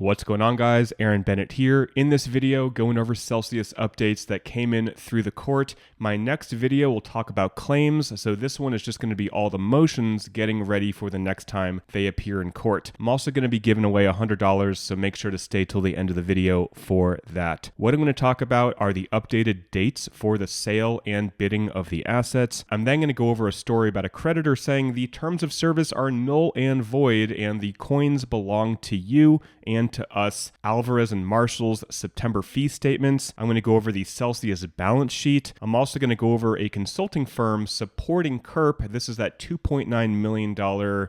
What's going on, guys? Aaron Bennett here. In this video, going over Celsius updates that came in through the court. My next video will talk about claims, so this one is just going to be all the motions getting ready for the next time they appear in court. I'm also going to be giving away $100, so make sure to stay till the end of the video for that. What I'm going to talk about are the updated dates for the sale and bidding of the assets. I'm then going to go over a story about a creditor saying the terms of service are null and void and the coins belong to you and to us. Alvarez and Marsal's September fee statements. I'm going to go over the Celsius balance sheet. I'm also going to go over a consulting firm supporting KERP. This is that $2.9 million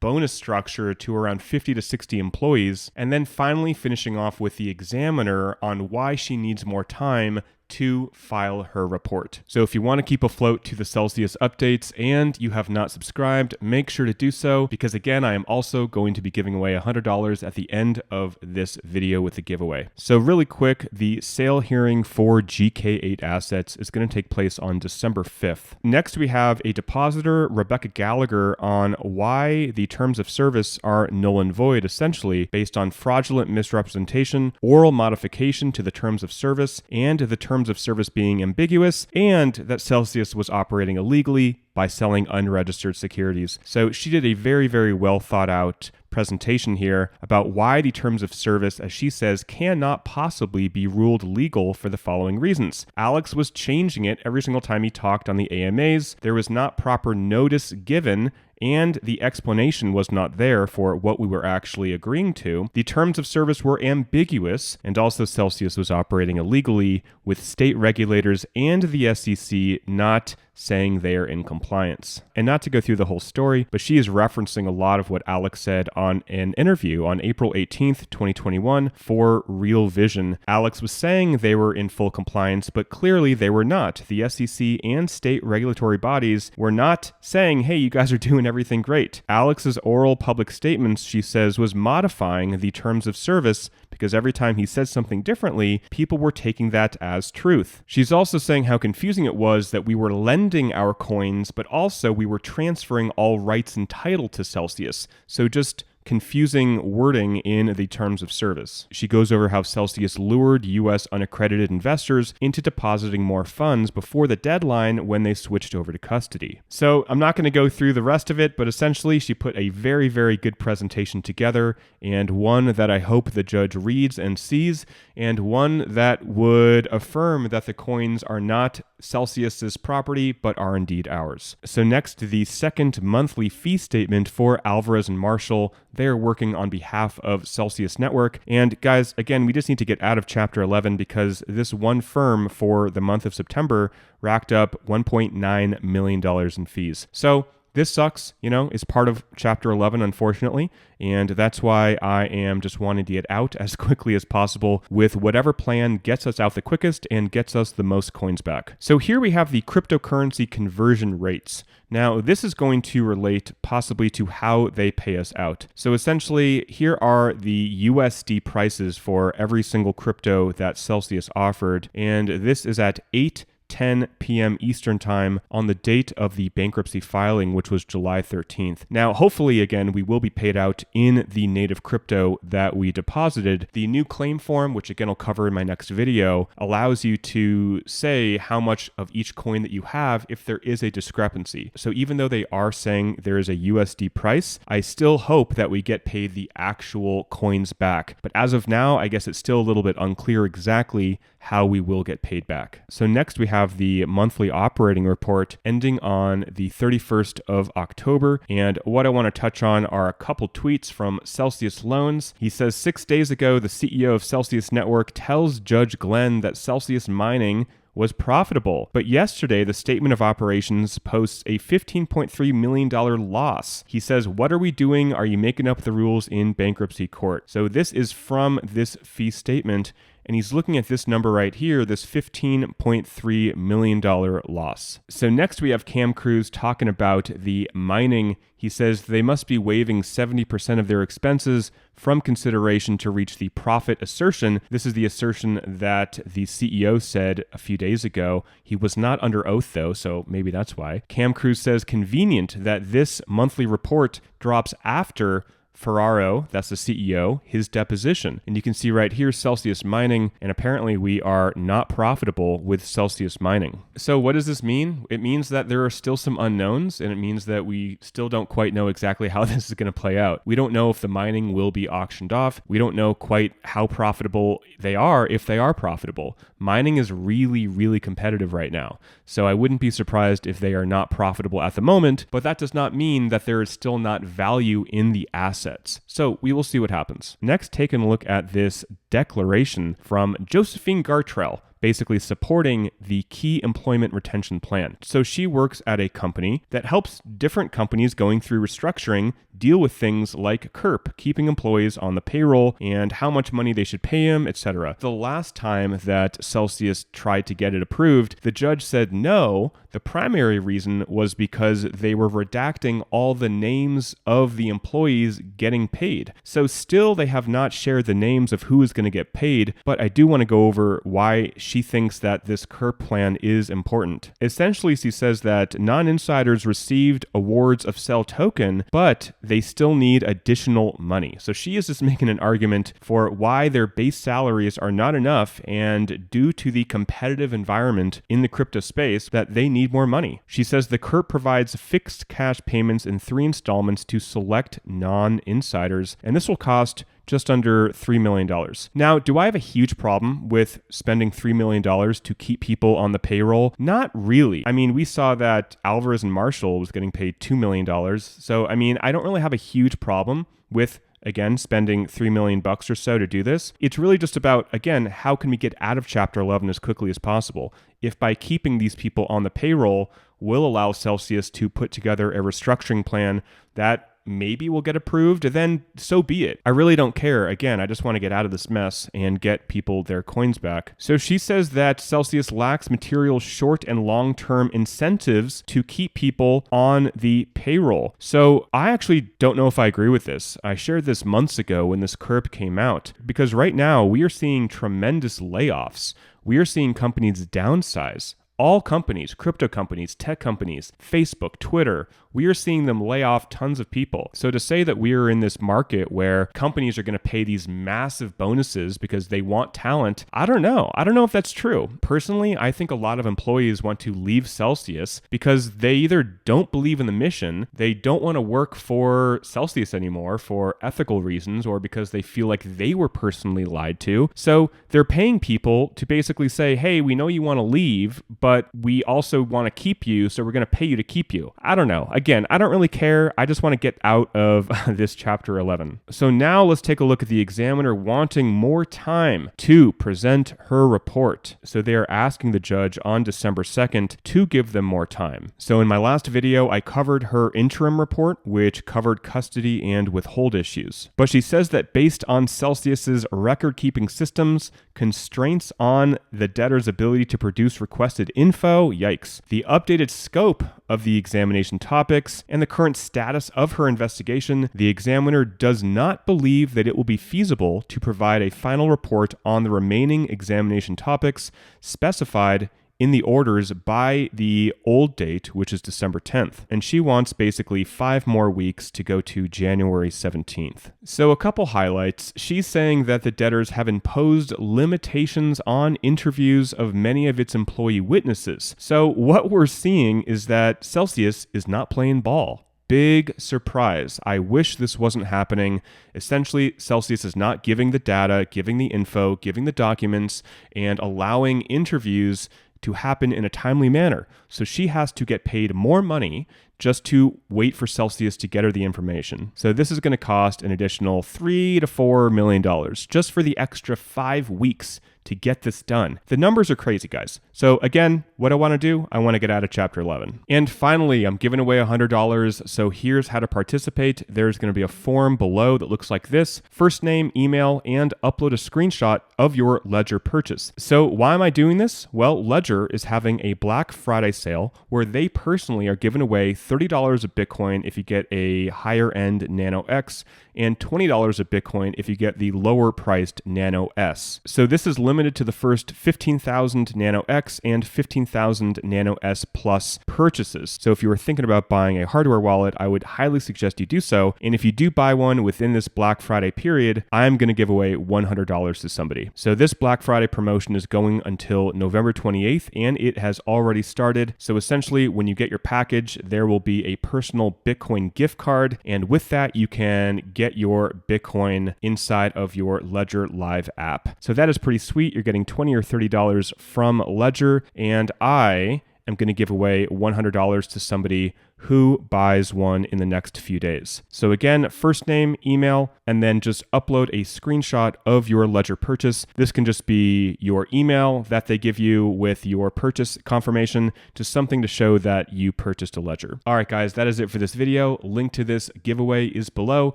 bonus structure to around 50 to 60 employees. And then finally finishing off with the examiner on why she needs more time to file her report. So if you want to keep afloat to the Celsius updates and you have not subscribed, make sure to do so, because again, I am also going to be giving away $100 at the end of this video with the giveaway. So really quick, the sale hearing for GK8 Assets is going to take place on December 5th. Next, we have a depositor, Rebecca Gallagher, on why the terms of service are null and void, essentially based on fraudulent misrepresentation, oral modification to the terms of service, and the terms of service being ambiguous, and that Celsius was operating illegally by selling unregistered securities. So she did a very, very well thought out presentation here about why the terms of service, as she says, cannot possibly be ruled legal for the following reasons. Alex was changing it every single time he talked on the AMAs. There was not proper notice given, and the explanation was not there for what we were actually agreeing to. The terms of service were ambiguous, and also Celsius was operating illegally, with state regulators and the SEC not saying they are in compliance. And not to go through the whole story, but she is referencing a lot of what Alex said on an interview on April 18th, 2021 for Real Vision. Alex was saying they were in full compliance, but clearly they were not. The SEC and state regulatory bodies were not saying, hey, you guys are doing everything great. Alex's oral public statements, she says, was modifying the terms of service because every time he said something differently, people were taking that as truth. She's also saying how confusing it was that we were lending our coins, but also we were transferring all rights and title to Celsius. So just confusing wording in the terms of service. She goes over how Celsius lured U.S. unaccredited investors into depositing more funds before the deadline when they switched over to custody. So I'm not going to go through the rest of it, but essentially she put a very, very good presentation together, and one that I hope the judge reads and sees, and one that would affirm that the coins are not Celsius's property, but are indeed ours. So next, the second monthly fee statement for Alvarez and Marsal. They are working on behalf of Celsius Network. And guys, again, we just need to get out of Chapter 11 because this one firm for the month of September racked up $1.9 million in fees. So this sucks, is part of Chapter 11, unfortunately, and that's why I am just wanting to get out as quickly as possible with whatever plan gets us out the quickest and gets us the most coins back. So here we have the cryptocurrency conversion rates. Now, this is going to relate possibly to how they pay us out. So essentially, here are the USD prices for every single crypto that Celsius offered, and this is at 8:10 p.m. Eastern Time on the date of the bankruptcy filing, which was July 13th. Now, hopefully, again, we will be paid out in the native crypto that we deposited. The new claim form, which again I'll cover in my next video, allows you to say how much of each coin that you have if there is a discrepancy. So even though they are saying there is a USD price, I still hope that we get paid the actual coins back. But as of now, I guess it's still a little bit unclear exactly how we will get paid back. So next we have the monthly operating report ending on the 31st of October. And what I want to touch on are a couple tweets from Celsius Loans. He says 6 days ago, the CEO of Celsius Network tells Judge Glenn that Celsius Mining was profitable. But yesterday, the statement of operations posts a $15.3 million loss. He says, what are we doing? Are you making up the rules in bankruptcy court? So this is from this fee statement. And he's looking at this number right here, this $15.3 million loss. So next we have Cam Cruz talking about the mining. He says they must be waiving 70% of their expenses from consideration to reach the profit assertion. This is the assertion that the CEO said a few days ago. He was not under oath though, so maybe that's why. Cam Cruz says convenient that this monthly report drops after Ferraro, that's the CEO, his deposition. And you can see right here Celsius Mining, and apparently we are not profitable with Celsius Mining. So what does this mean? It means that there are still some unknowns, and it means that we still don't quite know exactly how this is going to play out. We don't know if the mining will be auctioned off. We don't know quite how profitable they are, if they are profitable. Mining is really, really competitive right now. So I wouldn't be surprised if they are not profitable at the moment, but that does not mean that there is still not value in the assets. So we will see what happens. Next, taking a look at this declaration from Josephine Gartrell, basically supporting the Key Employment Retention Plan. So she works at a company that helps different companies going through restructuring deal with things like KERP, keeping employees on the payroll and how much money they should pay them, etc. The last time that Celsius tried to get it approved, the judge said no. The primary reason was because they were redacting all the names of the employees getting paid. So still they have not shared the names of who is going to get paid, but I do want to go over why she thinks that this KERP plan is important. Essentially, she says that non-insiders received awards of sell token, but they still need additional money. So she is just making an argument for why their base salaries are not enough, and due to the competitive environment in the crypto space, that they need more money. She says the KERP provides fixed cash payments in 3 installments to select non-insiders, and this will cost just under $3 million. Now, do I have a huge problem with spending $3 million to keep people on the payroll? Not really. I mean, we saw that Alvarez and Marsal was getting paid $2 million. So, I mean, I don't really have a huge problem with, again, spending $3 million or so to do this. It's really just about, again, how can we get out of Chapter 11 as quickly as possible? If by keeping these people on the payroll will allow Celsius to put together a restructuring plan that maybe will get approved, then so be it. I really don't care. Again, I just want to get out of this mess and get people their coins back. So she says that Celsius lacks material short and long-term incentives to keep people on the payroll. So I actually don't know if I agree with this. I shared this months ago when this KERP came out, because right now we are seeing tremendous layoffs. We are seeing companies downsize. All companies, crypto companies, tech companies, Facebook, Twitter, we are seeing them lay off tons of people. So to say that we are in this market where companies are going to pay these massive bonuses because they want talent, I don't know. I don't know if that's true. Personally, I think a lot of employees want to leave Celsius because they either don't believe in the mission, they don't want to work for Celsius anymore for ethical reasons, or because they feel like they were personally lied to. So they're paying people to basically say, hey, we know you want to leave, but we also want to keep you, so we're going to pay you to keep you. I don't know. Again, I don't really care. I just want to get out of this Chapter 11. So now let's take a look at the examiner wanting more time to present her report. So they are asking the judge on December 2nd to give them more time. So in my last video, I covered her interim report, which covered custody and withhold issues. But she says that based on Celsius's record-keeping systems, constraints on the debtor's ability to produce requested info, yikes, the updated scope of the examination topics, and the current status of her investigation, the examiner does not believe that it will be feasible to provide a final report on the remaining examination topics specified in the orders by the old date, which is December 10th. And she wants basically 5 more weeks to go to January 17th. So a couple highlights. She's saying that the debtors have imposed limitations on interviews of many of its employee witnesses. So what we're seeing is that Celsius is not playing ball. Big surprise. I wish this wasn't happening. Essentially, Celsius is not giving the data, giving the info, giving the documents, and allowing interviews to happen in a timely manner. So she has to get paid more money just to wait for Celsius to get her the information. So this is going to cost an additional $3 to $4 million just for the extra 5 weeks to get this done. The numbers are crazy, guys. So again, what I want to do, I want to get out of Chapter 11. And finally, I'm giving away $100. So here's how to participate. There's going to be a form below that looks like this: first name, email, and upload a screenshot of your Ledger purchase. So why am I doing this? Well, Ledger is having a Black Friday sale where they personally are giving away $30 of Bitcoin if you get a higher end Nano X, and $20 of Bitcoin if you get the lower priced Nano S. So this is limited to the first 15,000 Nano X and 15,000 Nano S Plus purchases. So if you were thinking about buying a hardware wallet, I would highly suggest you do so. And if you do buy one within this Black Friday period, I'm going to give away $100 to somebody. So this Black Friday promotion is going until November 28th, and it has already started. So essentially, when you get your package, there will be a personal Bitcoin gift card. And with that, you can get your Bitcoin inside of your Ledger Live app. So that is pretty sweet. You're getting $20 or $30 from Ledger, and I am going to give away $100 to somebody who buys one in the next few days. So again, first name, email, and then just upload a screenshot of your Ledger purchase. This can just be your email that they give you with your purchase confirmation, just something to show that you purchased a Ledger. All right, guys, that is it for this video. Link to this giveaway is below.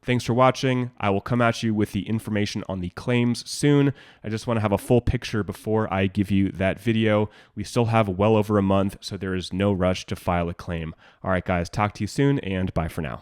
Thanks for watching. I will come at you with the information on the claims soon. I just want to have a full picture before I give you that video. We still have well over a month, so there is no rush to file a claim. All right, guys, talk to you soon, and bye for now.